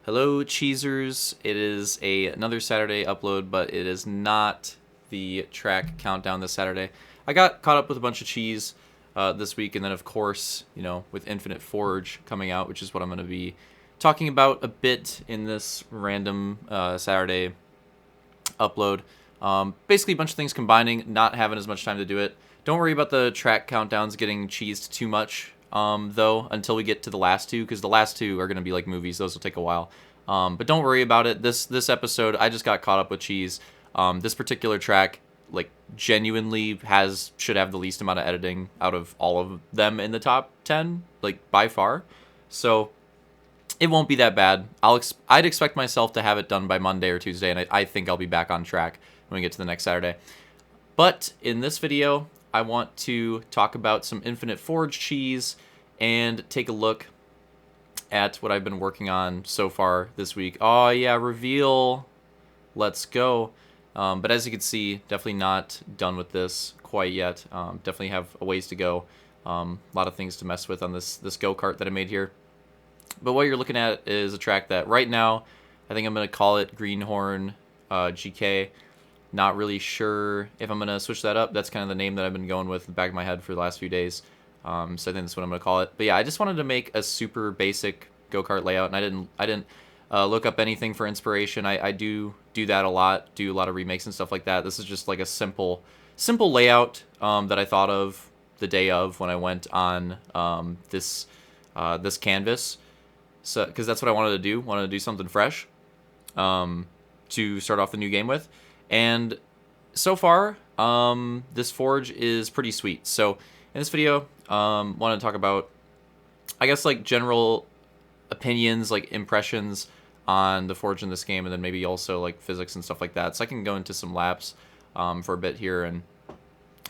Hello, cheesers. It is another Saturday upload, but it is not the track countdown this Saturday. I got caught up with a bunch of cheese this week, and then of course, with Infinite Forge coming out, which is what I'm going to be talking about a bit in this random Saturday upload. Basically, a bunch of things combining, not having as much time to do it. Don't worry about the track countdowns getting cheesed too much, though, until we get to the last two, because the last two are going to be like movies. Those will take a while. But don't worry about it. This episode, I just got caught up with cheese. This particular track, like, genuinely should have the least amount of editing out of all of them in the top 10, like, by far. So it won't be that bad. I'd expect myself to have it done by Monday or Tuesday, and I think I'll be back on track when we get to the next Saturday. But in this video, I want to talk about some Infinite Forge cheese and take a look at what I've been working on so far this week. Oh yeah, reveal. Let's go. But as you can see, definitely not done with this quite yet. Definitely have a ways to go. A lot of things to mess with on this go-kart that I made here. But what you're looking at is a track that right now, I think I'm going to call it Greenhorn GK. Not really sure if I'm going to switch that up. That's kind of the name that I've been going with in the back of my head for the last few days. So I think that's what I'm going to call it. But yeah, I just wanted to make a super basic go-kart layout, and I didn't look up anything for inspiration. I do that a lot, do a lot of remakes and stuff like that. This is just like a simple layout that I thought of the day of when I went on this canvas. So, because that's what I wanted to do. Wanted to do something fresh to start off the new game with. And so far, this forge is pretty sweet. So in this video, want to talk about, I guess, like general opinions, like impressions on the forge in this game, and then maybe also like physics and stuff like that. So I can go into some laps for a bit here and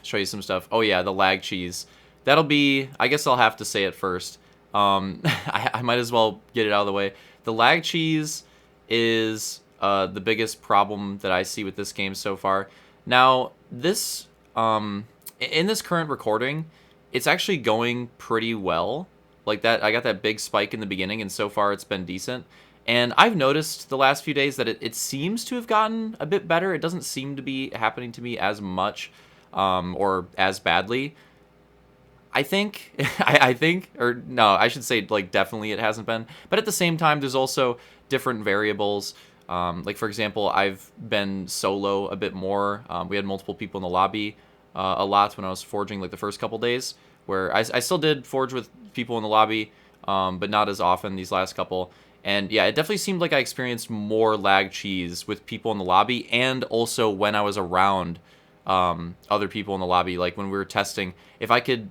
show you some stuff. Oh yeah, the lag cheese. That'll be, I guess I'll have to say it first. I might as well get it out of the way. The lag cheese is the biggest problem that I see with this game so far. Now, this in this current recording, it's actually going pretty well. Like that, I got that big spike in the beginning, and so far it's been decent. And I've noticed the last few days that it seems to have gotten a bit better. It doesn't seem to be happening to me as much or as badly. I think, or no, I should say, like, definitely it hasn't been. But at the same time, there's also different variables. Like, for example, I've been solo a bit more. We had multiple people in the lobby a lot when I was forging, like, the first couple days, where I still did forge with people in the lobby, but not as often these last couple. And yeah, it definitely seemed like I experienced more lag cheese with people in the lobby, and also when I was around other people in the lobby, like when we were testing. If I could,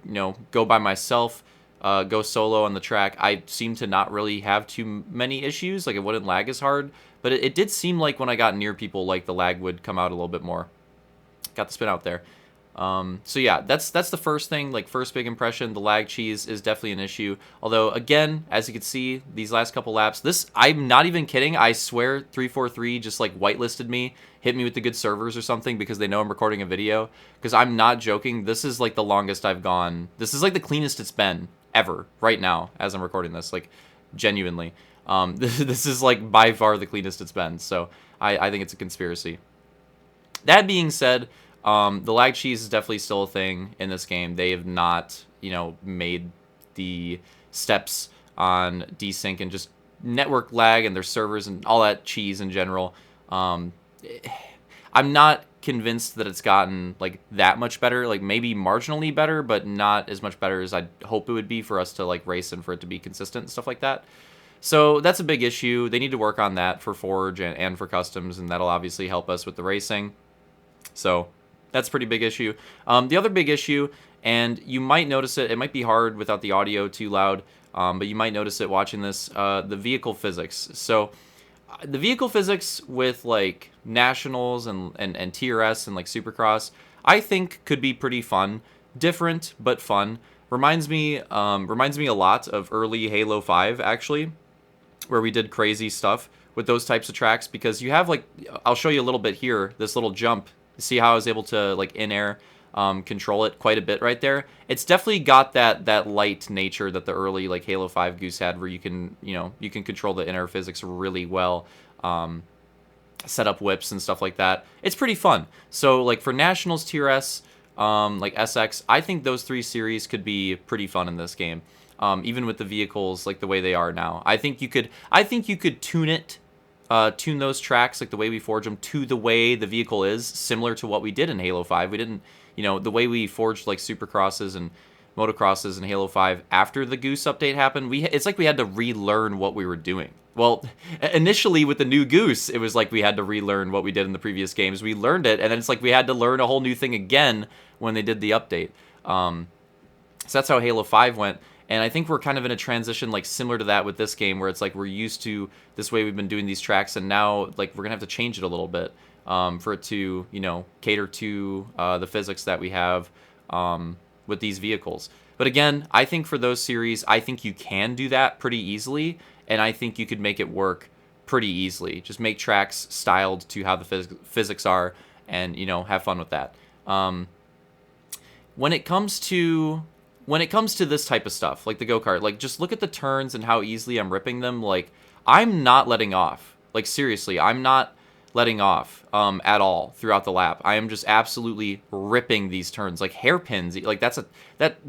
go by myself, go solo on the track, I seemed to not really have too many issues. Like, it wouldn't lag as hard, but it did seem like when I got near people, like, the lag would come out a little bit more. Got the spin out there. So yeah, that's the first thing, like, first big impression. The lag cheese is definitely an issue. Although, again, as you can see, these last couple laps, I'm not even kidding. I swear 343 just, like, whitelisted me, hit me with the good servers or something, because they know I'm recording a video. Because I'm not joking. This is, like, the longest I've gone. This is, like, the cleanest it's been ever right now as I'm recording this, like, genuinely. This is, like, by far the cleanest it's been. So I think it's a conspiracy. That being said, the lag cheese is definitely still a thing in this game. They have not, made the steps on desync and just network lag and their servers and all that cheese in general. I'm not convinced that it's gotten, like, that much better. Like, maybe marginally better, but not as much better as I'd hope it would be for us to, like, race and for it to be consistent and stuff like that. So that's a big issue. They need to work on that for Forge and for Customs, and that'll obviously help us with the racing. So that's a pretty big issue. The other big issue, and you might notice it might be hard without the audio too loud, but you might notice it watching this, the vehicle physics. So the vehicle physics with, like, Nationals and TRS and, like, Supercross, I think could be pretty fun. Different, but fun. Reminds me a lot of early Halo 5, actually, where we did crazy stuff with those types of tracks, because you have, like, I'll show you a little bit here, this little jump. See how I was able to, like, in air control it quite a bit right there. It's definitely got that light nature that the early like Halo 5 Goose had, where you can you can control the inner physics really well. Set up whips and stuff like that. It's pretty fun. So like for Nationals Tier S, like SX, I think those 3 series could be pretty fun in this game. Even with the vehicles like the way they are now, I think you could tune those tracks like the way we forge them to the way the vehicle is, similar to what we did in Halo 5. We didn't, the way we forged like Supercrosses and Motocrosses in Halo 5 after the Goose update happened. It's like we had to relearn what we were doing. Well, initially with the new Goose, it was like we had to relearn what we did in the previous games. We learned it, and then it's like we had to learn a whole new thing again when they did the update. So that's how Halo 5 went. And I think we're kind of in a transition like similar to that with this game, where it's like we're used to this way we've been doing these tracks, and now like we're going to have to change it a little bit for it to, cater to the physics that we have with these vehicles. But again, I think for those series, I think you can do that pretty easily. And I think you could make it work pretty easily. Just make tracks styled to how the physics are, and have fun with that. When it comes to this type of stuff, like the go-kart, like just look at the turns and how easily I'm ripping them. Like I'm not letting off. Like seriously, I'm not letting off at all throughout the lap. I am just absolutely ripping these turns like hairpins. Like that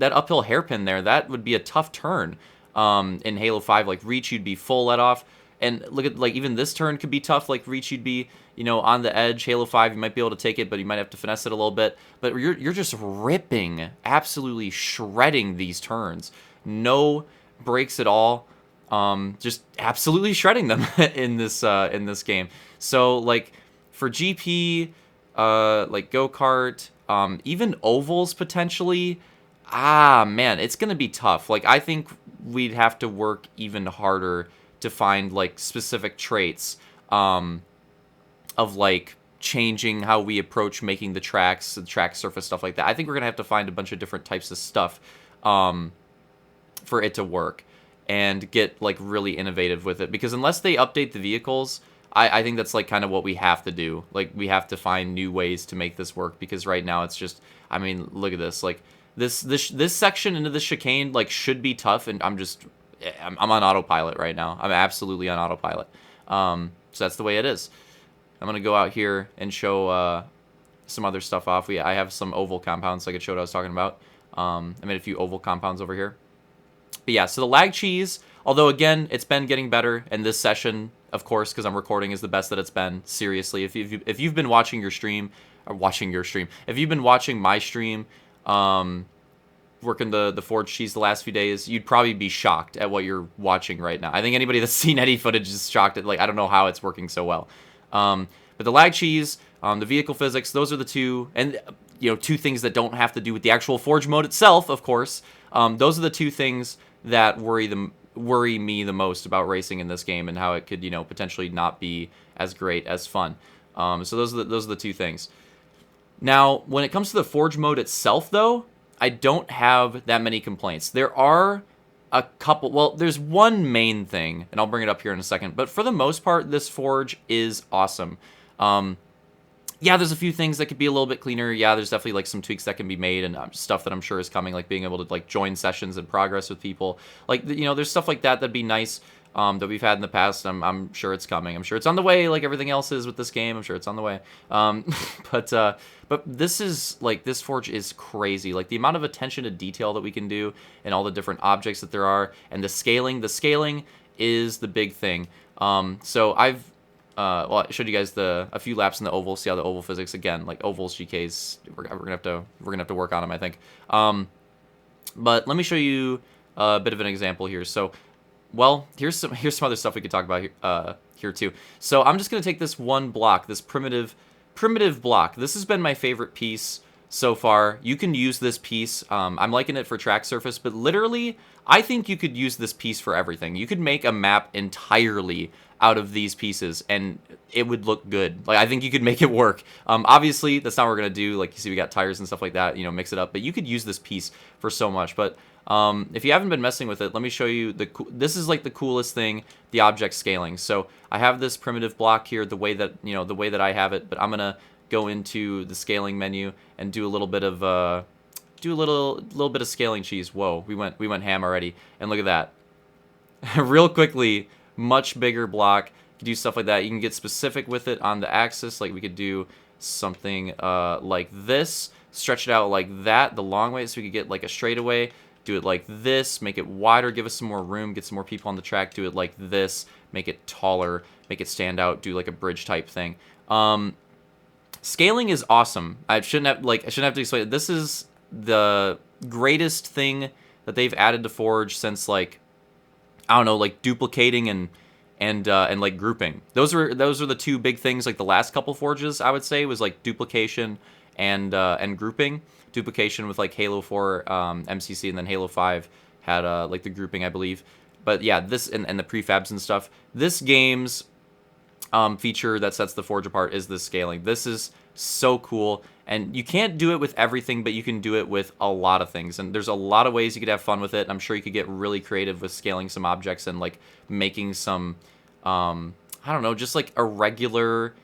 uphill hairpin there. That would be a tough turn. In Halo 5, like Reach, you'd be full let off, and look at like even this turn could be tough. Like Reach, you'd be on the edge. Halo 5, you might be able to take it, but you might have to finesse it a little bit. But you're just ripping, absolutely shredding these turns. No breaks at all. Just absolutely shredding them in this game. So like for GP, like go-kart, even ovals potentially. Man, it's gonna be tough. Like I think we'd have to work even harder to find like specific traits of like changing how we approach making the tracks, the track surface, stuff like that. I think we're gonna have to find a bunch of different types of stuff for it to work and get like really innovative with it. Because unless they update the vehicles, I think that's like kind of what we have to do. Like we have to find new ways to make this work, because right now it's just, I mean, look at this. Like this section into the chicane like should be tough, and I'm on autopilot right now. I'm absolutely on autopilot. So that's the way it is. I'm gonna go out here and show some other stuff off. I have some oval compounds, like I showed I was talking about. I made a few oval compounds over here. But yeah, so the lag cheese, although again it's been getting better, and this session, of course, because I'm recording, is the best that it's been. Seriously, if you've been watching your stream, if you've been watching my stream, working the forged cheese the last few days, you'd probably be shocked at what you're watching right now. I think anybody that's seen any footage is shocked at, like, I don't know how it's working so well. But the lag cheese, the vehicle physics, those are the two, and two things that don't have to do with the actual forge mode itself, of course. Those are the two things that worry me the most about racing in this game, and how it could potentially not be as great as fun. So those are the two things. Now, when it comes to the forge mode itself, though, I don't have that many complaints. There are a couple. Well, there's one main thing, and I'll bring it up here in a second. But for the most part, this forge is awesome. Yeah, there's a few things that could be a little bit cleaner. Yeah, there's definitely like some tweaks that can be made, and stuff that I'm sure is coming, like being able to like join sessions and progress with people. Like there's stuff like that'd be nice. That we've had in the past. I'm sure it's coming. I'm sure it's on the way, like everything else is with this game. I'm sure it's on the way. But this is like, this forge is crazy. Like the amount of attention to detail that we can do, and all the different objects that there are, and the scaling. The scaling is the big thing. So I've I showed you guys a few laps in the oval. See how the oval physics, again, like ovals, GKs. We're gonna have to work on them, I think. But let me show you a bit of an example here. So. Well, here's some other stuff we could talk about here too. So I'm just gonna take this one block, this primitive block. This has been my favorite piece so far. You can use this piece. I'm liking it for track surface, but literally, I think you could use this piece for everything. You could make a map entirely out of these pieces, and it would look good. Like I think you could make it work. Obviously, that's not what we're gonna do. Like you see, we got tires and stuff like that. Mix it up. But you could use this piece for so much. But if you haven't been messing with it, let me show you this is like the coolest thing, the object scaling. So I have this primitive block here, the way that I have it, but I'm gonna go into the scaling menu and do a little bit of little bit of scaling cheese. Whoa, we went ham already. And look at that. Real quickly, much bigger block. You can do stuff like that. You can get specific with it on the axis. Like we could do something like this. Stretch it out like that the long way so we could get like a straightaway. Do it like this. Make it wider. Give us some more room. Get some more people on the track. Do it like this. Make it taller. Make it stand out. Do like a bridge type thing. Scaling is awesome. I shouldn't have to explain it. This is the greatest thing that they've added to Forge since like, I don't know, like duplicating and like grouping. Those are the two big things. Like the last couple Forges, I would say, was like duplication and grouping. Duplication with like Halo 4 MCC, and then Halo 5 had like the grouping, I believe. But yeah, this and the prefabs and stuff. This game's feature that sets the Forge apart is the scaling. This is so cool, and you can't do it with everything, but you can do it with a lot of things, and there's a lot of ways you could have fun with it. I'm sure you could get really creative with scaling some objects and like making some I don't know, just like a regular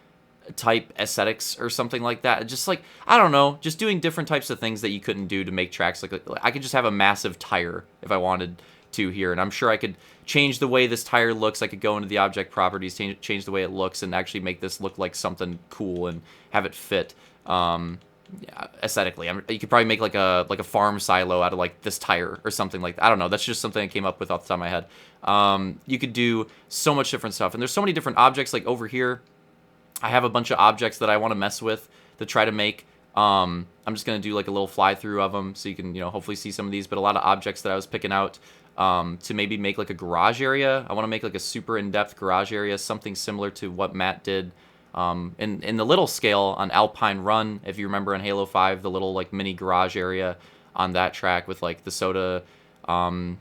type aesthetics or something like that. Just like, I don't know, just doing different types of things that you couldn't do to make tracks. Like I could just have a massive tire if I wanted to here, and I'm sure I could change the way this tire looks. I could go into the object properties, change the way it looks, and actually make this look like something cool and have it fit yeah, aesthetically. You could probably make like a farm silo out of like this tire or something like that. I don't know. That's just something I came up with off the top of my head. You could do so much different stuff, and there's so many different objects. Like over here, I have a bunch of objects that I want to mess with to try to make. I'm just gonna do like a little fly through of them so you can hopefully see some of these. But a lot of objects that I was picking out to maybe make like a garage area. I want to make like a super in-depth garage area, something similar to what Matt did in the little scale on Alpine Run. If you remember in Halo 5, the little like mini garage area on that track with like the soda, the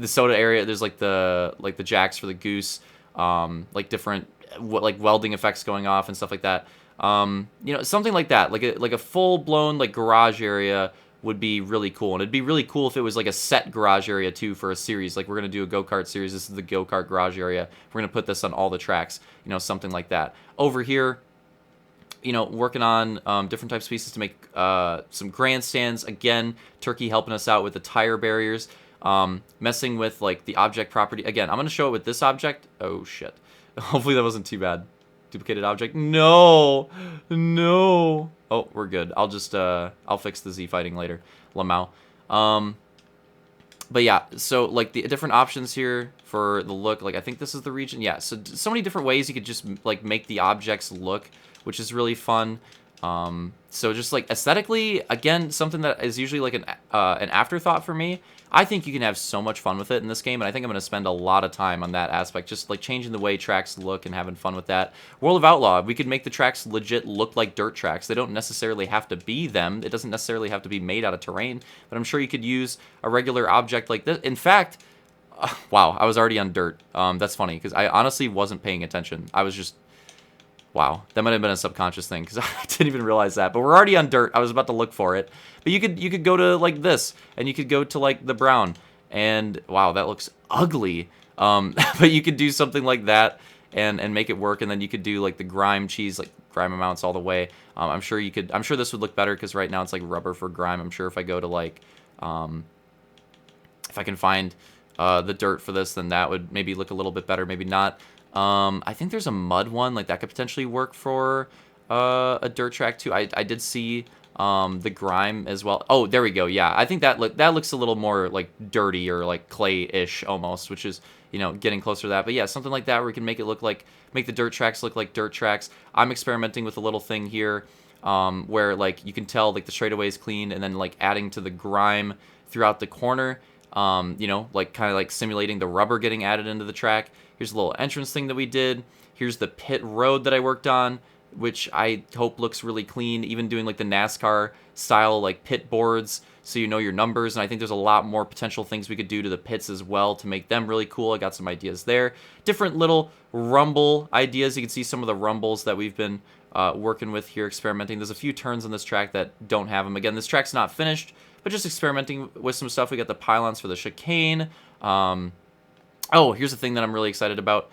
soda area. There's like the jacks for the goose, like different like welding effects going off and stuff like that. Something like that, like a full blown like garage area would be really cool. And it'd be really cool if it was like a set garage area too for a series. Like we're gonna do a go-kart series. This is the go-kart garage area. We're gonna put this on all the tracks. Something like that. Over here, working on different types of pieces to make some grandstands. Again, Turkey helping us out with the tire barriers. Messing with like the object property. Again, I'm gonna show it with this object. Oh shit. Hopefully that wasn't too bad. Duplicated object. No. Oh, we're good. I'll just I'll fix the Z fighting later. Lamau. But yeah, so like the different options here for the look. Like I think this is the region. Yeah. So many different ways you could just like make the objects look, which is really fun. So just like aesthetically, again, something that is usually like an afterthought for me. I think you can have so much fun with it in this game, and I think I'm going to spend a lot of time on that aspect, just like changing the way tracks look and having fun with that. World of Outlaw, we could make the tracks legit look like dirt tracks. They don't necessarily have to be them. It doesn't necessarily have to be made out of terrain, but I'm sure you could use a regular object like this. In fact, wow, I was already on dirt. That's funny, because I honestly wasn't paying attention. I was just... Wow, that might have been a subconscious thing because I didn't even realize that. But we're already on dirt. I was about to look for it. But you could go to like this, and you could go to like the brown, and wow, that looks ugly. But you could do something like that and make it work, and then you could do like the grime cheese, like grime amounts all the way. I'm sure this would look better because right now it's like rubber for grime. I'm sure if I go to like, if I can find the dirt for this, then that would maybe look a little bit better. Maybe not. I think there's a mud one, like that could potentially work for a dirt track too. I did see the grime as well. Oh, there we go. Yeah, I think that looks a little more like dirty or like clay-ish almost, which is getting closer to that. But yeah, something like that where we can make the dirt tracks look like dirt tracks. I'm experimenting with a little thing here where like you can tell like the straightaway is clean, and then like adding to the grime throughout the corner. Like kind of like simulating the rubber getting added into the track. Here's a little entrance thing that we did. Here's the pit road that I worked on, which I hope looks really clean. Even doing like the NASCAR style like pit boards so you know your numbers. And I think there's a lot more potential things we could do to the pits as well to make them really cool. I got some ideas there. Different little rumble ideas. You can see some of the rumbles that we've been working with here, experimenting. There's a few turns on this track that don't have them. Again, this track's not finished, but just experimenting with some stuff. We got the pylons for the chicane. Oh, here's the thing that I'm really excited about.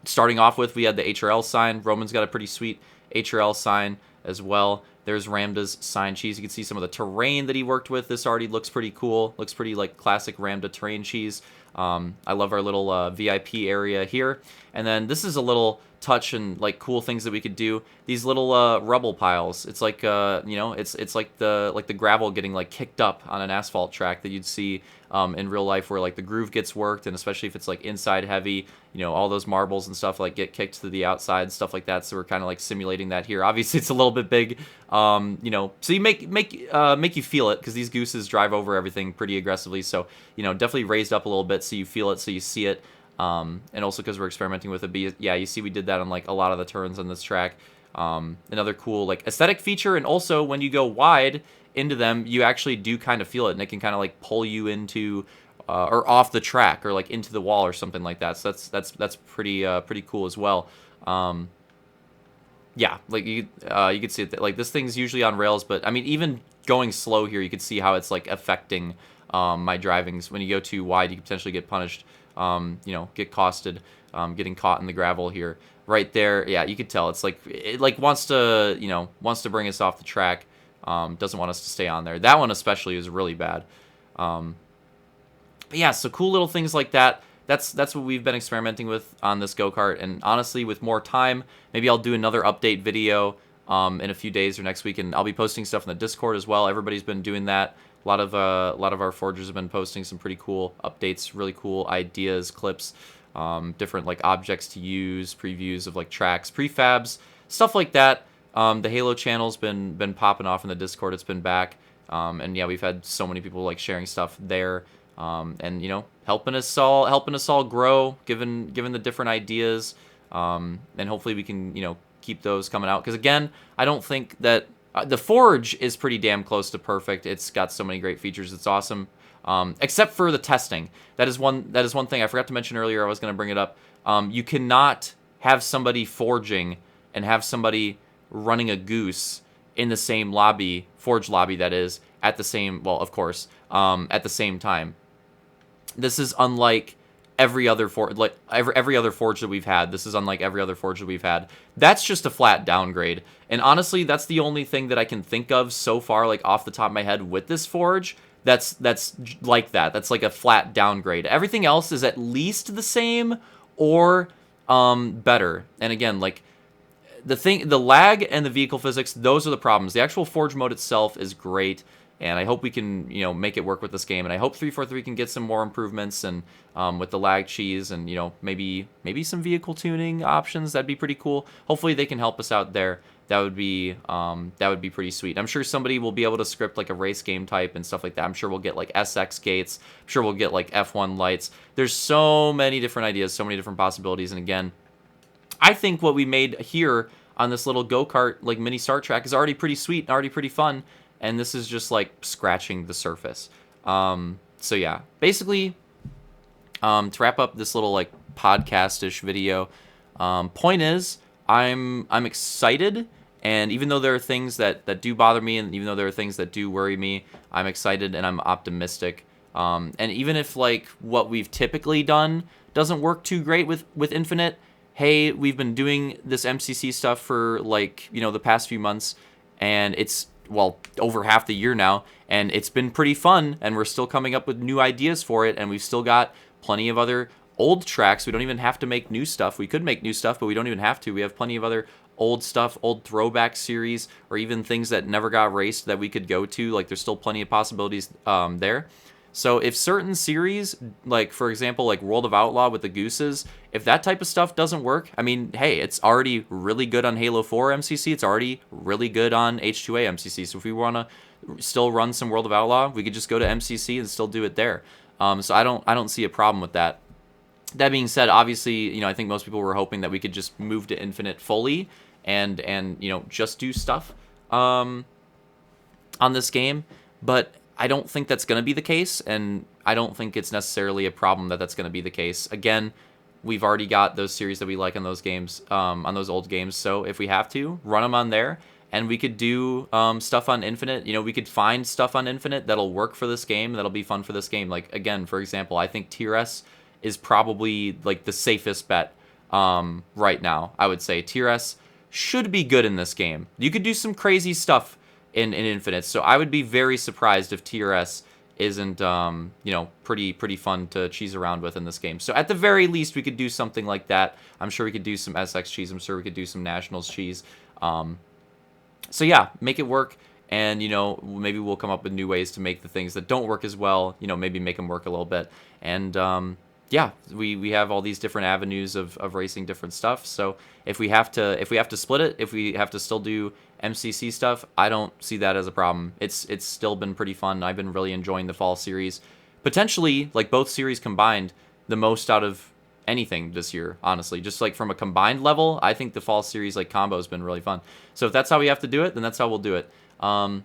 Starting off with, we had the HRL sign. Roman's got a pretty sweet HRL sign as well. There's Ramda's sign cheese. You can see some of the terrain that he worked with. This already looks pretty cool. Looks pretty like classic Ramda terrain cheese. I love our little VIP area here. And then this is a little touch and like cool things that we could do. These little rubble piles. It's like it's like the gravel getting like kicked up on an asphalt track that you'd see in real life, where like the groove gets worked, and especially if it's like inside heavy, all those marbles and stuff like get kicked to the outside, stuff like that. So we're kind of like simulating that here. Obviously it's a little bit big, so you make you feel it, because these gooses drive over everything pretty aggressively. So definitely raised up a little bit so you feel it, so you see it. And also because we're experimenting with it. But yeah, you see we did that on like a lot of the turns on this track. Another cool like aesthetic feature, and also when you go wide into them, you actually do kind of feel it, and it can kind of like pull you into or off the track, or like into the wall or something like that. So that's pretty cool as well. Yeah, like you could see it. Like this thing's usually on rails, but I mean even going slow here, you could see how it's like affecting my drivings. When you go too wide, you could potentially get punished. Get costed, getting caught in the gravel here. Right there, yeah, you could tell it's like it like wants to bring us off the track. Doesn't want us to stay on there. That one especially is really bad. But yeah, so cool little things like that. That's what we've been experimenting with on this go-kart. And honestly, with more time, maybe I'll do another update video in a few days or next week, and I'll be posting stuff in the Discord as well. Everybody's been doing that. A lot of our forgers have been posting some pretty cool updates, really cool ideas, clips, different like objects to use, previews of like tracks, prefabs, stuff like that. The Halo channel's been popping off in the Discord. It's been back, and yeah, we've had so many people like sharing stuff there, and helping us all grow, given the different ideas, and hopefully we can keep those coming out. Because again, I don't think that. The Forge is pretty damn close to perfect. It's got so many great features. It's awesome, except for the testing. That is one thing I forgot to mention earlier. I was going to bring it up. You cannot have somebody forging and have somebody running a goose in the same lobby, Forge lobby that is, at the same, well, of course, at the same time. This is unlike every other forge that we've had. This is unlike every other forge that we've had. That's just a flat downgrade. And honestly, that's the only thing that I can think of so far, like off the top of my head, with this forge. That's like that. That's like a flat downgrade. Everything else is at least the same or better. And again, like the lag and the vehicle physics, those are the problems. The actual forge mode itself is great. And I hope we can, make it work with this game. And I hope 343 can get some more improvements, and with the lag cheese, and maybe some vehicle tuning options. That'd be pretty cool. Hopefully they can help us out there. That would be pretty sweet. I'm sure somebody will be able to script like a race game type and stuff like that. I'm sure we'll get like SX gates. I'm sure we'll get like F1 lights. There's so many different ideas, so many different possibilities. And again, I think what we made here on this little go-kart like mini start track is already pretty sweet and already pretty fun. And this is just like scratching the surface. So yeah, basically, to wrap up this little like podcast-ish video, point is I'm excited, and even though there are things that do bother me, and even though there are things that do worry me, I'm excited and I'm optimistic. And even if like what we've typically done doesn't work too great with Infinite, hey, we've been doing this MCC stuff for like the past few months, and it's over half the year now, and it's been pretty fun, and we're still coming up with new ideas for it, and we've still got plenty of other old tracks. We don't even have to make new stuff. We could make new stuff, but we don't even have to. We have plenty of other old stuff, old throwback series, or even things that never got raced that we could go to. Like, there's still plenty of possibilities there. So if certain series, like for example, like World of Outlaw with the gooses, if that type of stuff doesn't work, I mean, hey, it's already really good on Halo 4 MCC. It's already really good on H2A MCC. So if we want to still run some World of Outlaw, we could just go to MCC and still do it there. So I don't see a problem with that. That being said, obviously, I think most people were hoping that we could just move to Infinite fully and just do stuff on this game, but I don't think that's going to be the case, and I don't think it's necessarily a problem that that's going to be the case. Again, we've already got those series that we like on those games, on those old games, so if we have to, run them on there, and we could do stuff on Infinite. We could find stuff on Infinite that'll work for this game, that'll be fun for this game. Like, again, for example, I think Tier S is probably like the safest bet right now. I would say Tier S should be good in this game. You could do some crazy stuff in Infinite, so I would be very surprised if TRS isn't, you know, pretty fun to cheese around with in this game. So at the very least, we could do something like that. I'm sure we could do some SX cheese. I'm sure we could do some Nationals cheese. So yeah, make it work. And, you know, maybe we'll come up with new ways to make the things that don't work as well, you know, maybe make them work a little bit. And, yeah, we have all these different avenues of racing different stuff. So if we have to split it, if we have to still do MCC stuff, I don't see that as a problem. It's still been pretty fun. I've been really enjoying the fall series. Potentially, like both series combined, the most out of anything this year, honestly. Just like from a combined level, I think the fall series like combo has been really fun. So if that's how we have to do it, then that's how we'll do it. But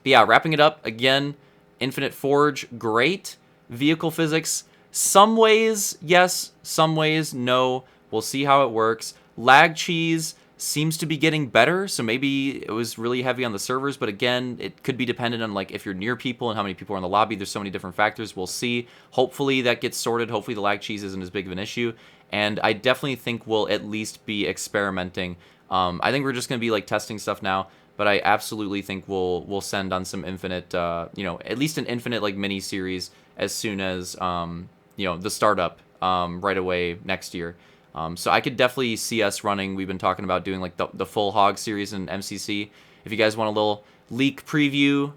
yeah, wrapping it up again, Infinite Forge, great. Vehicle physics, some ways yes, some ways no. We'll see how it works. Lag cheese seems to be getting better, so maybe it was really heavy on the servers, but again, it could be dependent on like if you're near people and how many people are in the lobby. There's so many different factors. We'll see. Hopefully that gets sorted. Hopefully the lag cheese isn't as big of an issue, and I definitely think we'll at least be experimenting. I think we're just going to be like testing stuff now, but I absolutely think we'll send on some Infinite, you know, at least an Infinite like mini series as soon as you know, the startup right away next year. So I could definitely see us running. We've been talking about doing like the full hog series in MCC. If you guys want a little leak preview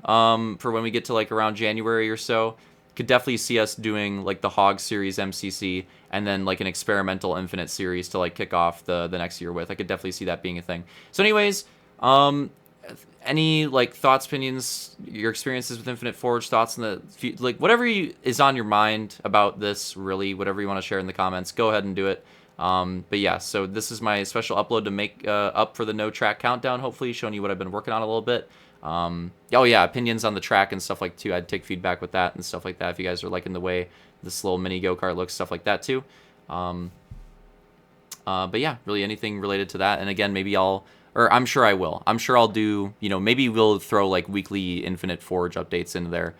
for when we get to like around January or so, could definitely see us doing like the hog series MCC and then like an experimental Infinite series to like kick off the next year with. I could definitely see that being a thing. So anyways, any like thoughts, opinions, your experiences with Infinite Forge, thoughts in the like whatever is on your mind about this, really, whatever you want to share in the comments, go ahead and do it. But yeah, so this is my special upload to make up for the no track countdown, hopefully showing you what I've been working on a little bit. Oh yeah, opinions on the track and stuff like too. I'd take feedback with that and stuff like that if you guys are liking the way this little mini go-kart looks, stuff like that too. But yeah, really anything related to that. And again, maybe I'm sure I will. I'm sure I'll do, you know, maybe we'll throw like weekly Infinite Forge updates into there.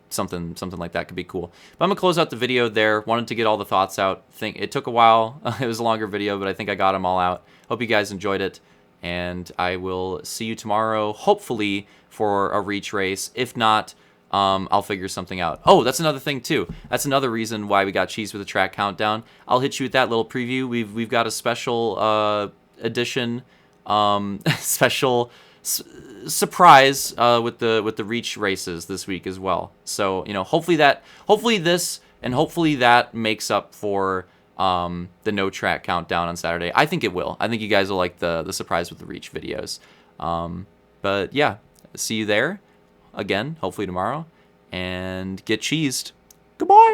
Something like that could be cool. But I'm gonna close out the video there. Wanted to get all the thoughts out. Think it took a while. It was a longer video, but I think I got them all out. Hope you guys enjoyed it, and I will see you tomorrow, hopefully for a reach race. If not, I'll figure something out. Oh, that's another thing too. That's another reason why we got cheese with the track countdown. I'll hit you with that little preview. We've got a special edition, special surprise with the reach races this week as well. So you know, hopefully this and hopefully that makes up for the no track countdown on Saturday. I think it will. I think you guys will like the surprise with the reach videos. But yeah, see you there again, hopefully tomorrow, and get cheesed. Goodbye.